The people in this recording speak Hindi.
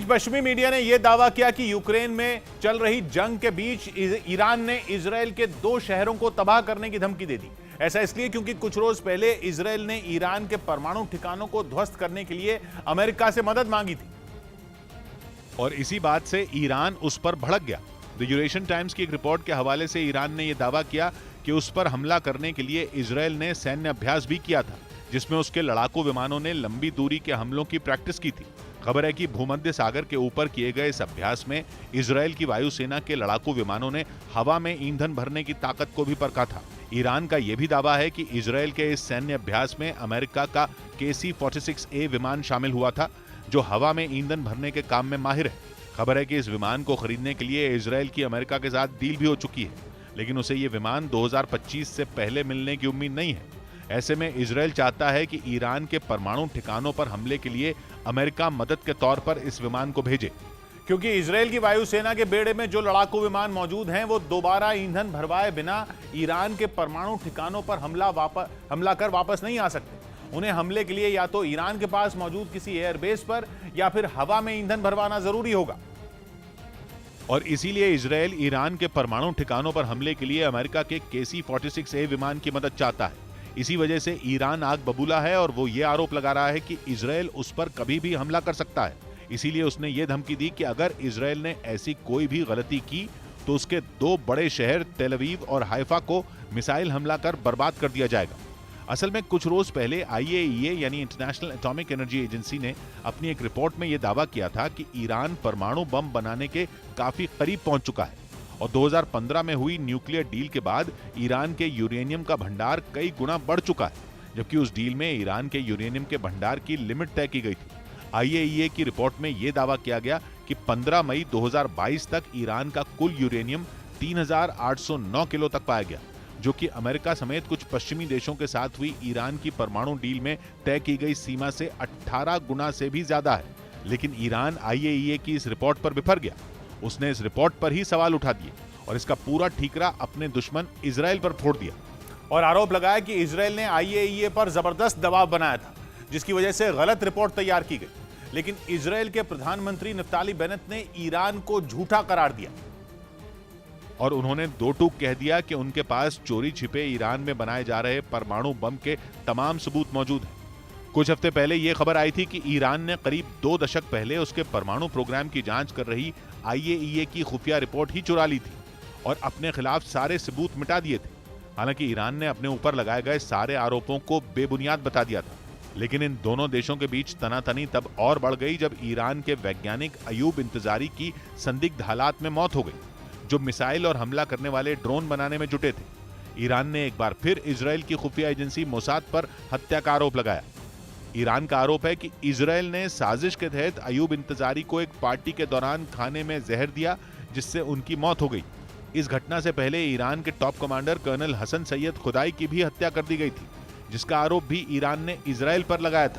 पश्चिमी मीडिया ने यह दावा किया कि यूक्रेन में चल रही जंग के बीच ईरान ने इजरायल के 2 शहरों को तबाह करने की धमकी दे दी। ऐसा इसलिए क्योंकि कुछ रोज पहले इजरायल ने ईरान के परमाणु ठिकानों को ध्वस्त करने के लिए अमेरिका से मदद मांगी थी और इसी बात से ईरान उस पर भड़क गया। द यूरेशियन टाइम्स की एक रिपोर्ट के हवाले से ईरान ने यह दावा किया कि उस पर हमला करने के लिए इजरायल ने सैन्य अभ्यास भी किया था, जिसमें उसके लड़ाकू विमानों ने लंबी दूरी के हमलों की प्रैक्टिस की थी। खबर है कि भूमध्य सागर के ऊपर किए गए इस अभ्यास में इजरायल की वायुसेना के लड़ाकू विमानों ने हवा में ईंधन भरने की ताकत को भी परखा था। ईरान का यह भी दावा है कि इजरायल के इस सैन्य अभ्यास में अमेरिका का KC-46A विमान शामिल हुआ था, जो हवा में ईंधन भरने के काम में माहिर है। खबर है कि इस विमान को खरीदने के लिए इजरायल की अमेरिका के साथ डील भी हो चुकी है, लेकिन उसे ये विमान 2025 से पहले मिलने की उम्मीद नहीं है। ऐसे में इजरायल चाहता है कि ईरान के परमाणु ठिकानों पर हमले के लिए अमेरिका मदद के तौर पर इस विमान को भेजे, क्योंकि इजरायल की वायुसेना के बेड़े में जो लड़ाकू विमान मौजूद हैं वो दोबारा ईंधन भरवाए बिना ईरान के परमाणु ठिकानों पर हमला कर वापस नहीं आ सकते। उन्हें हमले के लिए या तो ईरान के पास मौजूद किसी एयरबेस पर या फिर हवा में ईंधन भरवाना जरूरी होगा। और इसीलिए इजरायल ईरान के परमाणु ठिकानों पर हमले के लिए अमेरिका के KC-46A विमान की मदद चाहता है। इसी वजह से ईरान आग बबूला है और वो ये आरोप लगा रहा है कि इजरायल उस पर कभी भी हमला कर सकता है। इसीलिए उसने ये धमकी दी कि अगर इजरायल ने ऐसी कोई भी गलती की तो उसके 2 बड़े शहर तेल अवीव और हाइफा को मिसाइल हमला कर बर्बाद कर दिया जाएगा। असल में कुछ रोज पहले IAEA यानी इंटरनेशनल एटॉमिक एनर्जी एजेंसी ने अपनी एक रिपोर्ट में यह दावा किया था कि ईरान परमाणु बम बनाने के काफी करीब पहुंच चुका है और 2015 में हुई न्यूक्लियर डील के बाद ईरान के यूरेनियम का भंडार कई गुना बढ़ चुका है, जबकि उस डील में ईरान के यूरेनियम के भंडार की लिमिट तय की गई थी। IAEA की रिपोर्ट में यह दावा किया गया कि 15 मई 2022 तक ईरान का कुल यूरेनियम 3809 किलो तक पाया गया, जो कि अमेरिका समेत कुछ पश्चिमी देशों के साथ हुई ईरान की परमाणु डील में तय की गई सीमा से 18 गुना से भी ज्यादा है। लेकिन ईरान IAEA की इस रिपोर्ट पर बिफर गया। उसने इस रिपोर्ट पर ही सवाल उठा दिए और इसका पूरा ठीकरा अपने दुश्मन इजरायल पर फोड़ दिया और आरोप लगाया कि इजरायल ने IAEA पर जबरदस्त दबाव बनाया था, जिसकी वजह से गलत रिपोर्ट तैयार की गई। लेकिन इजरायल के प्रधानमंत्री नफ्ताली बेनेट ने ईरान को झूठा करार दिया और उन्होंने 2 टूक कह दिया कि उनके पास चोरी छिपे ईरान में बनाए जा रहे परमाणु बम के तमाम सबूत मौजूद हैं। कुछ हफ्ते पहले यह खबर आई थी कि ईरान ने करीब 2 दशक पहले उसके परमाणु प्रोग्राम की जांच कर रही IAEA की खुफिया रिपोर्ट ही चुरा ली थी और अपने खिलाफ सारे सबूत मिटा दिए थे। हालांकि ईरान ने अपने ऊपर लगाए गए सारे आरोपों को बेबुनियाद बता दिया था, लेकिन इन दोनों देशों के बीच तनातनी तब और बढ़ गई जब ईरान के वैज्ञानिक अयूब इंतजारी की संदिग्ध हालात में मौत हो गई, जो मिसाइल और हमला करने वाले ड्रोन बनाने में जुटे थे। ईरान ने एक बार फिर इजरायल की खुफिया एजेंसी मोसाद पर हत्या का आरोप लगाया। ईरान का आरोप है कि इजरायल ने साजिश के तहत अयूब इंतजारी को एक पार्टी के दौरान खाने में जहर दिया, जिससे उनकी मौत हो गई। इस घटना से पहले ईरान के top commander colonel Hasan Sayyad Khodaei की भी हत्या कर दी गई थी, जिसका आरोप भी ईरान ने इजरायल पर लगाया था।